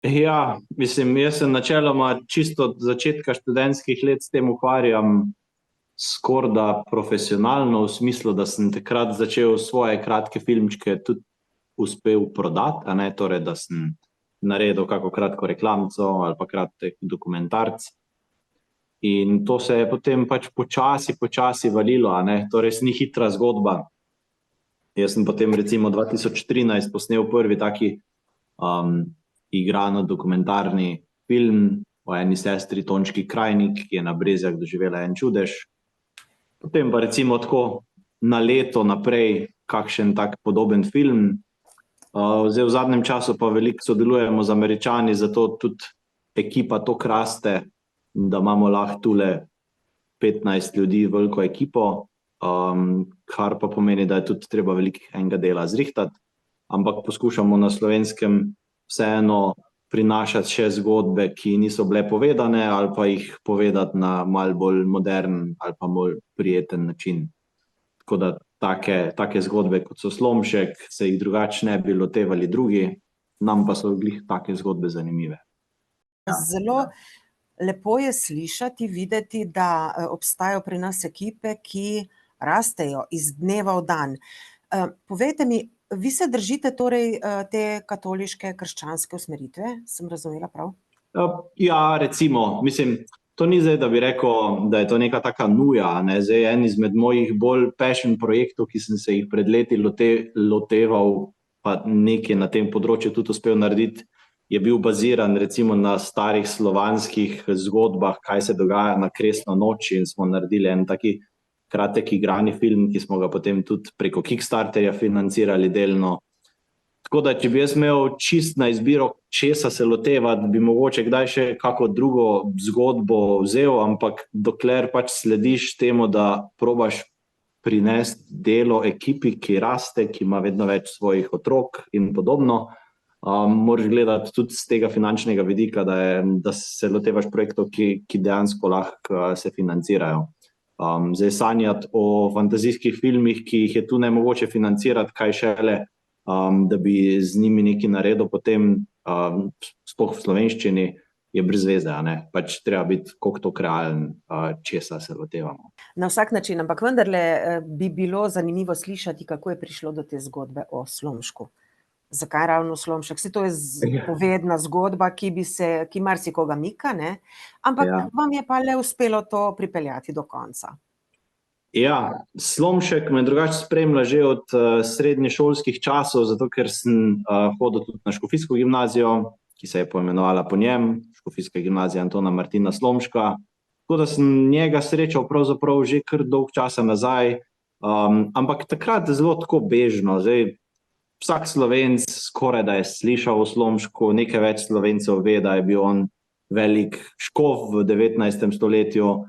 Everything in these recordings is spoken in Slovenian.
Ja, mislim, jaz se načeloma čisto od začetka študentskih let s tem ukvarjam skorda profesionalno, v smislu, da sem takrat začel svoje kratke filmčke tudi uspel prodati, a ne, torej, da sem naredil kako kratko reklamco ali pa kratek dokumentarc. In to se je potem pač počasi valilo, a ne, torej ni hitra zgodba. Jaz sem potem recimo 2013 posnel prvi taki igrano-dokumentarni film o eni sestri Tončki Krajnik, ki je na Brezjah doživela en čudež. Potem pa recimo tako na leto naprej kakšen tak podoben film. Zdaj v zadnjem času pa veliko sodelujemo z Američani, zato tudi ekipa toliko raste, da imamo lahko tule 15 ljudi veliko ekipo, kar pa pomeni, da je tudi treba veliko enega dela zrihtati, ampak poskušamo na Slovenskem vseeno prinašati še zgodbe, ki niso bile povedane, ali pa jih povedati na malo bolj modern ali pa bolj prijeten način. Tako da take zgodbe, kot so Slomšek, se jih drugače ne bi lotevali drugi, nam pa so glih take zgodbe zanimive. Zelo lepo je slišati, videti, da obstajajo pri nas ekipe, ki rastejo iz dneva v dan. Povejte mi, vi se držite torej te katoliške krščanske usmeritve, sem razumela prav? Ja, recimo, mislim, to ni zdaj, da bi rekel, da je to neka taka nuja, ne, zdaj en izmed mojih bolj passion projektov, ki sem se jih pred leti loteval, pa nekaj na tem področju tudi uspel narediti, je bil baziran recimo na starih slovanskih zgodbah, kaj se dogaja na Kresno noč, in smo naredili en taki kratek igrani film, ki smo ga potem tudi preko Kickstarterja financirali delno. Tako da, če bi jaz imel čist na izbiro, česa se lotevati, bi mogoče kdaj še kako drugo zgodbo vzel, ampak dokler pač slediš temu, da probaš prinesti delo ekipi, ki raste, ki ima vedno več svojih otrok in podobno, moraš gledati tudi z tega finančnega vidika, da se lotevaš projektov, ki dejansko lahko se financirajo. Zdaj sanjati o fantazijskih filmih, ki jih je tu nemogoče financirati, kaj šele, da bi z njimi nekaj naredil potem, sploh v slovenščini, je brez veze, a ne? Pač treba biti koliko toliko realen, česa se lotevamo. Na vsak način, ampak vendarle bi bilo zanimivo slišati, kako je prišlo do te zgodbe o Slomšku. Zakaj ravno Slomšek? Saj to je povedna zgodba, ki marsikoga mika, ne? Ampak vam je pa le uspelo to pripeljati do konca. Ja, Slomšek me drugače spremlja že od srednješolskih časov, zato ker sem hodil tudi na škofijsko gimnazijo, ki se je poimenovala po njem, Škofijska gimnazija Antona Martina Slomška. Tako da sem njega srečal pravzaprav že kar dolgo časa nazaj, ampak takrat zelo tako bežno. Zdaj, vsak Slovenc skoraj da je slišal o Slomšku, nekaj več Slovencev ve, da je bil on velik škof v 19. stoletju.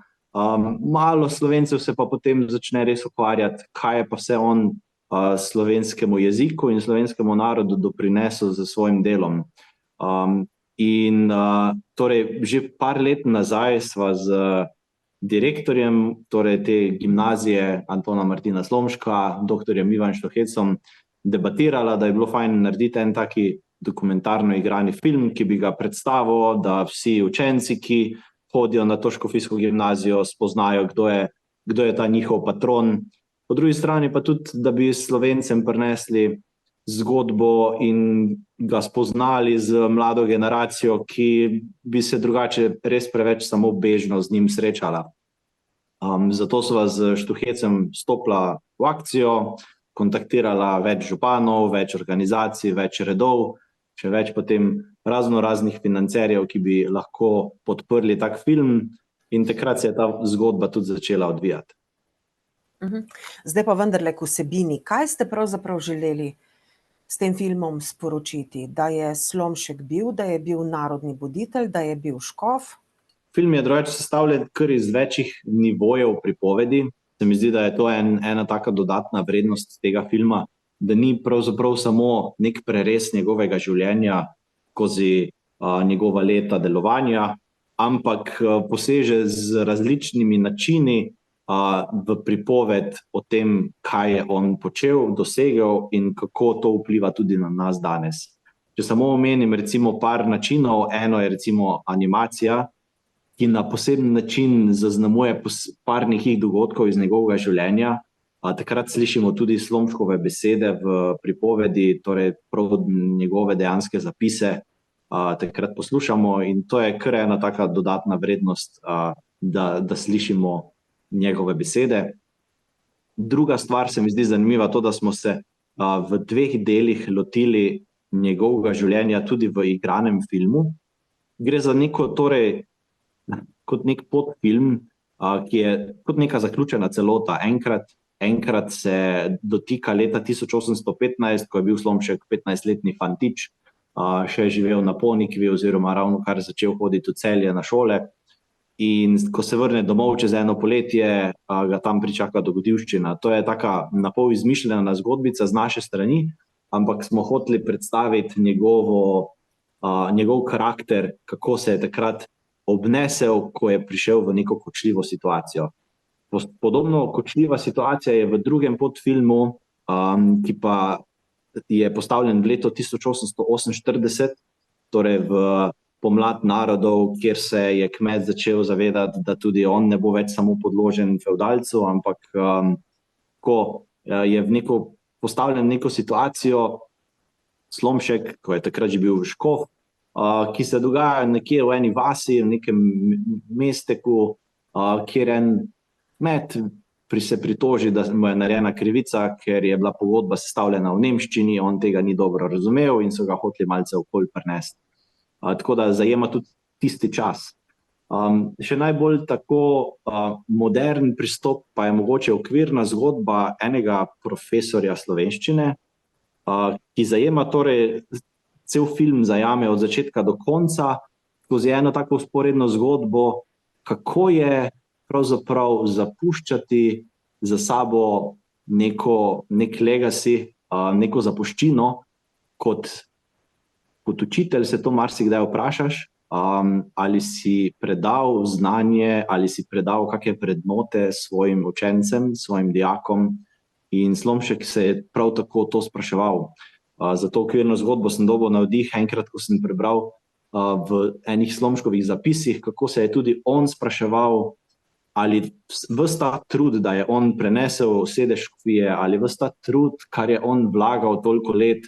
Malo Slovencev se pa potem začne res ukvarjati, kaj je pa vse on slovenskemu jeziku in slovenskemu narodu doprinesel s svojim delom. Torej, že par let nazaj sva z direktorjem, torej te gimnazije Antona Martina Slomška, doktorjem Ivan Štohecom, debatirala, da je bilo fajn narediti en taki dokumentarno igrani film, ki bi ga predstavil, da vsi učenci, ki hodijo na to škofijsko gimnazijo, spoznajo, kdo je ta njihov patron. Po drugi strani pa tudi, da bi Slovencem prinesli zgodbo in ga spoznali z mlado generacijo, ki bi se drugače res preveč samo bežno z njim srečala. Zato sva z Štohecem stopila v akcijo, kontaktirala več županov, več organizacij, več redov, še več potem raznih financerjev, ki bi lahko podprli tak film, in takrat se je ta zgodba tudi začela odvijati. Zdaj pa vendarle k vsebini. Kaj ste pravzaprav želeli s tem filmom sporočiti? Da je Slomšek bil, da je bil narodni buditelj, da je bil škof? Film je drugače sestavljen kar iz večjih nivojev pripovedi. Se mi zdi, da je to ena taka dodatna vrednost tega filma, da ni pravzaprav samo nek prerez njegovega življenja skozi njegova leta delovanja, ampak poseže z različnimi načini v pripoved o tem, kaj je on počel, dosegel in kako to vpliva tudi na nas danes. Če samo omenim recimo par načinov, eno je recimo animacija, ki na poseben način zaznamuje par nekih dogodkov iz njegovega življenja. Takrat slišimo tudi Slomškove besede v pripovedi, torej prav njegove dejanske zapise, takrat poslušamo in to je kar ena taka dodatna vrednost, da slišimo njegove besede. Druga stvar se mi zdi zanimiva to, da smo se v 2 delih lotili njegovega življenja tudi v igranem filmu. Gre za neko, torej, kot nek podfilm, ki je kot neka zaključena celota. Enkrat se dotika leta 1815, ko je bil Slomšek 15-letni fantič, še živel na Ponikvi oziroma ravno kar začel hoditi v Celje na šole. In ko se vrne domov čez eno poletje, ga tam pričaka dogodivščina. To je taka napol izmišljena zgodbica z naše strani, ampak smo hoteli predstaviti njegov karakter, kako se je takrat obnesel, ko je prišel v neko kočljivo situacijo. Podobno kočljiva situacija je v drugem podfilmu, ki pa je postavljen v leto 1848, torej v pomlad narodov, kjer se je kmet začel zavedati, da tudi on ne bo več samo podložen fevdalcu, ampak ko je postavljen v neko situacijo, Slomšek, ko je takrat že bil škof, ki se dogaja nekje v eni vasi, v nekem mesteku, kjer en kmet se pritoži, da mu je narejena krivica, ker je bila pogodba sestavljena v nemščini, on tega ni dobro razumel in so ga hoteli malce okoli prinesti. Tako da zajema tudi tisti čas. Še najbolj tako modern pristop pa je mogoče okvirna zgodba enega profesorja slovenščine, ki zajema torej cel film zajame od začetka do konca, skozi eno tako vzporedno zgodbo, kako je pravzaprav zapuščati za sabo nek legacy, neko zapuščino. Kot učitelj se to marsikdaj vprašaš, ali si predal znanje, ali si predal kakšne vrednote svojim učencem, svojim dijakom. In Slomšek se je prav tako to spraševal. Za to okvirno zgodbo sem dobil navdih enkrat, ko sem prebral v enih Slomškovih zapisih, kako se je tudi on spraševal, ali ves ta trud, da je on prenesel sedež škofije, ali ves ta trud, kar je on vlagal toliko let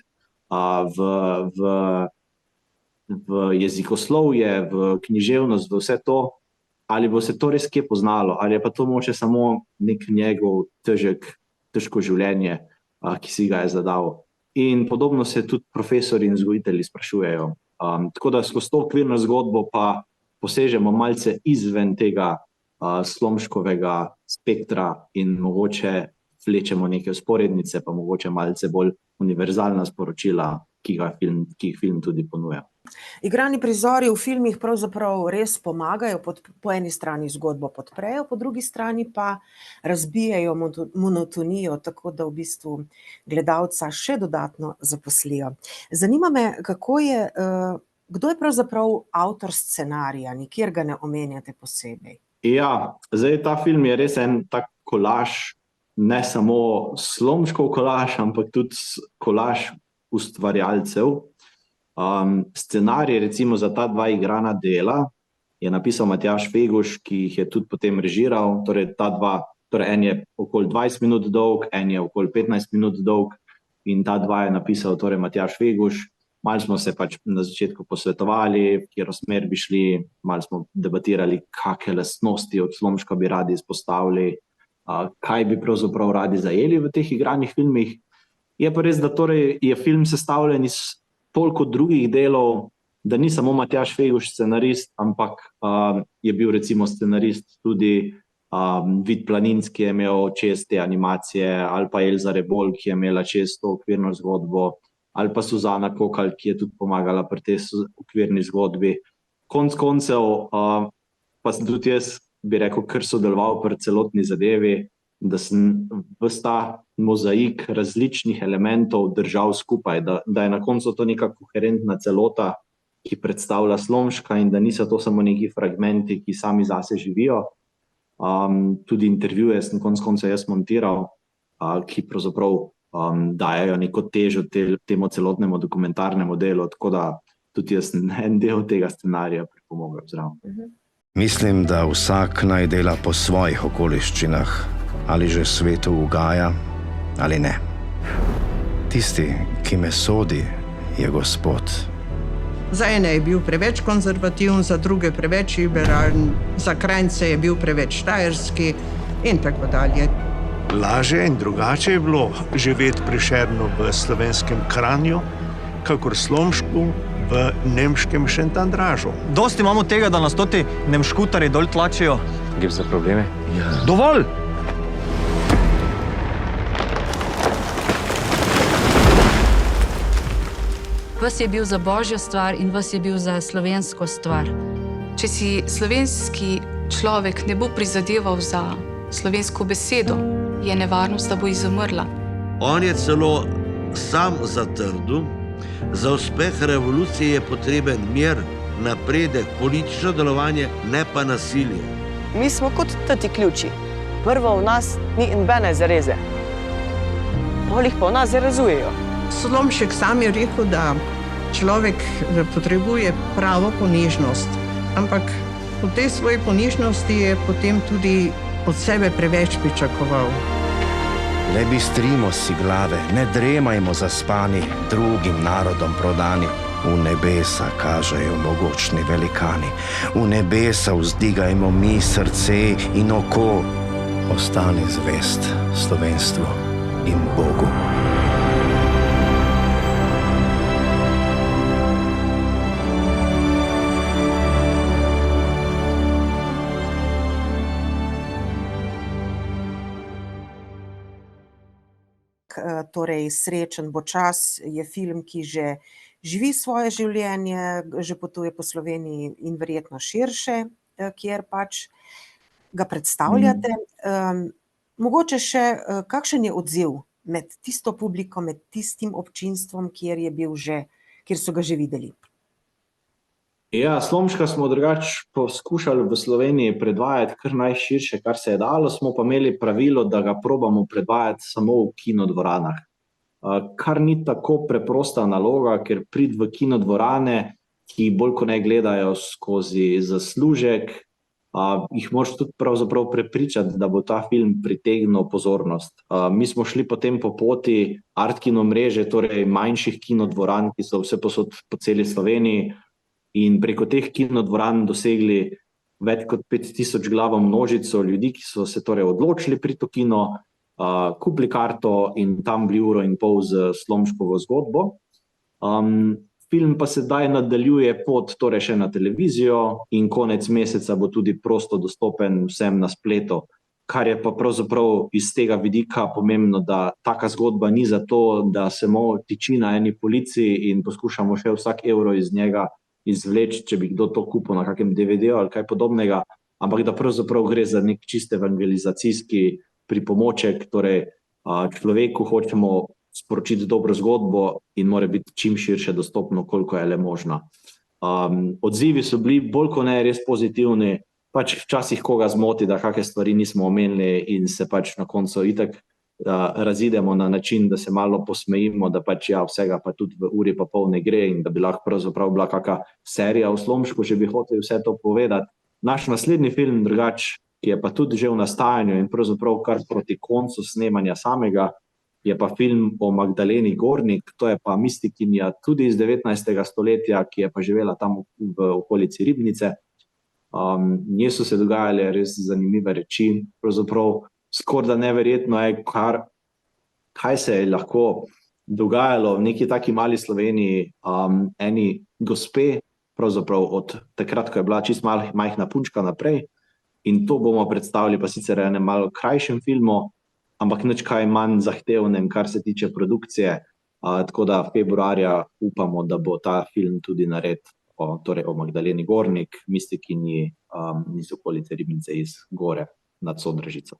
v jezikoslovje, v književnost, v vse to, ali bo se to res kje poznalo, ali je pa to mogoče samo nek njegov težko življenje, ki si ga je zadal. In podobno se tudi profesori in vzgojitelji sprašujejo. Tako da skozi to okvirno zgodbo pa posežemo malce izven tega Slomškovega spektra in mogoče vlečemo neke vzporednice, pa mogoče malce bolj univerzalna sporočila, ki jih film tudi ponuja. Igrani prizori v filmih pravzaprav res pomagajo, po eni strani zgodbo podprejo, po drugi strani pa razbijajo monotonijo, tako da v bistvu gledalca še dodatno zaposlijo. Zanima me, kdo je pravzaprav avtor scenarija, nikjer ga ne omenjate posebej. Ja, zdaj ta film je res en tak kolaž, ne samo Slomškov kolaž, ampak tudi kolaž ustvarjalcev. Scenarij recimo za ta 2 igrana dela je napisal Matjaž Feguš, ki jih je tudi potem režiral. Torej en je okoli 20 minut dolg, en je okoli 15 minut dolg in ta 2 je napisal torej Matjaž Feguš. Malo smo se pač na začetku posvetovali, kjer smer bi šli, malo smo debatirali, kakšne lastnosti od Slomška bi radi izpostavili, kaj bi pravzaprav radi zajeli v teh igranih filmih. Je pa res, da torej je film sestavljen iz toliko drugih delov, da ni samo Matjaž Feguš scenarist, ampak je bil recimo scenarist tudi Vid Planinski, je imel čez te animacije, ali pa Elza Rebolj, ki je imela čez to okvirno zgodbo, ali pa Suzana Kokalj, ki je tudi pomagala pri tej okvirni zgodbi. Konec koncev pa sem tudi jaz, bi rekel, kar sodeloval pri celotni zadevi, da sem ves ta mozaik različnih elementov držal skupaj, da je na koncu to neka koherentna celota, ki predstavlja Slomška in da niso to samo neki fragmenti, ki sami zase živijo. Tudi intervjuje sem konec koncev jaz montiral, ki pravzaprav dajajo neko težo temu celotnemu dokumentarnemu delu, tako da tudi jaz en del tega scenarija pripomogel zraven. Mislim, da vsak naj dela po svojih okoliščinah, ali že svetu ugaja, ali ne. Tisti, ki me sodi, je Gospod. Za ene je bil preveč konzervativen, za druge preveč liberalen, za krajnce je bil preveč štajerski in tako dalje. Lažje in drugače je bilo živeti Prešernu v slovenskem Kranju, kakor Slomšku v nemškem Šentandražu. Dosti imamo tega, da nas toti nemškutari dol tlačijo. Gre za probleme? Ja. Dovolj! Vas je bil za božjo stvar in vas je bil za slovensko stvar. Če si slovenski človek ne bo prizadeval za slovensko besedo, je nevarnost, da bo izumrla. On je celo sam zatrdil, za uspeh revolucije je potreben mir, napredek, politično delovanje, ne pa nasilje. Mi smo kot tati ključi. Prvo v nas ni nobene zareze. Polih pa v nas zarazujejo. Slomšek sam je rekel, da človek potrebuje pravo ponižnost, ampak v tej svoji ponižnosti je potem tudi od sebe preveč pričakoval. Le bistrimo si glave, ne dremajmo zaspani, drugim narodom prodani. V nebesa kažejo mogočni velikani, v nebesa vzdigajmo mi srce in oko. Ostani zvest slovenstvu in Bogu. Torej, Srečen bo čas je film, ki že živi svoje življenje, že potuje po Sloveniji in verjetno širše, kjer pač ga predstavljate. Mogoče še, kakšen je odziv med tisto publiko, med tistim občinstvom, kjer so ga že videli? Ja, Slomška smo drugače poskušali v Sloveniji predvajati kar najširše, kar se je dalo, smo pa imeli pravilo, da ga probamo predvajati samo v kinodvoranah. Kar ni tako preprosta naloga, ker priti v kinodvorane, ki bolj kot ne gledajo skozi zaslužek, jih moraš tudi pravzaprav prepričati, da bo ta film pritegnil pozornost. Mi smo šli potem po poti art kino mreže, torej manjših kinodvoran, ki so vsepovsod po celi Sloveniji, in preko teh kinodvoran dosegli več kot 5000 glavo množico ljudi, ki so se torej odločili priti v kino, kupili karto in tam bili 1,5 ure z Slomškovo zgodbo. Film pa sedaj nadaljuje pot torej še na televizijo in konec meseca bo tudi prosto dostopen vsem na spletu, kar je pa pravzaprav iz tega vidika pomembno, da taka zgodba ni zato, da se tiči na eni polici in poskušamo še vsak evro iz njega izvleči, če bi kdo to kupil na kakem DVD-ju ali kaj podobnega, ampak da pravzaprav gre za nek čist evangelizacijski pripomoček, torej človeku hočemo sporočiti dobro zgodbo in mora biti čim širše dostopno, koliko je le možno. Odzivi so bili bolj kot ne res pozitivni, pač včasih koga zmoti, da kakšne stvari nismo omenili in se pač na koncu itak razidemo na način, da se malo posmejimo, da pač vsega pa tudi v 1,5 ure ne gre in da bi lahko pravzaprav bila kakšna serija v Slomšku, če bi hoteli vse to povedati. Naš naslednji film drugače, ki je pa tudi že v nastajanju in pravzaprav kar proti koncu snemanja samega, je pa film o Magdaleni Gornik, to je pa mistikinja tudi iz 19. stoletja, ki je pa živela tam v okolici Ribnice. Njej so se dogajale res zanimive reči, pravzaprav skoraj neverjetno je, kaj se je lahko dogajalo v neki taki mali Sloveniji, eni gospe, pravzaprav od takrat, ko je bila čisto majhna punčka naprej. In to bomo predstavili pa sicer v enem malo krajšem filmu, ampak nič kaj manj zahtevnem, kar se tiče produkcije. Tako da februarja upamo, da bo ta film tudi nared torej o Magdaleni Gornik, mistikinji iz okolice Ribnice iz Gore nad Sodražico.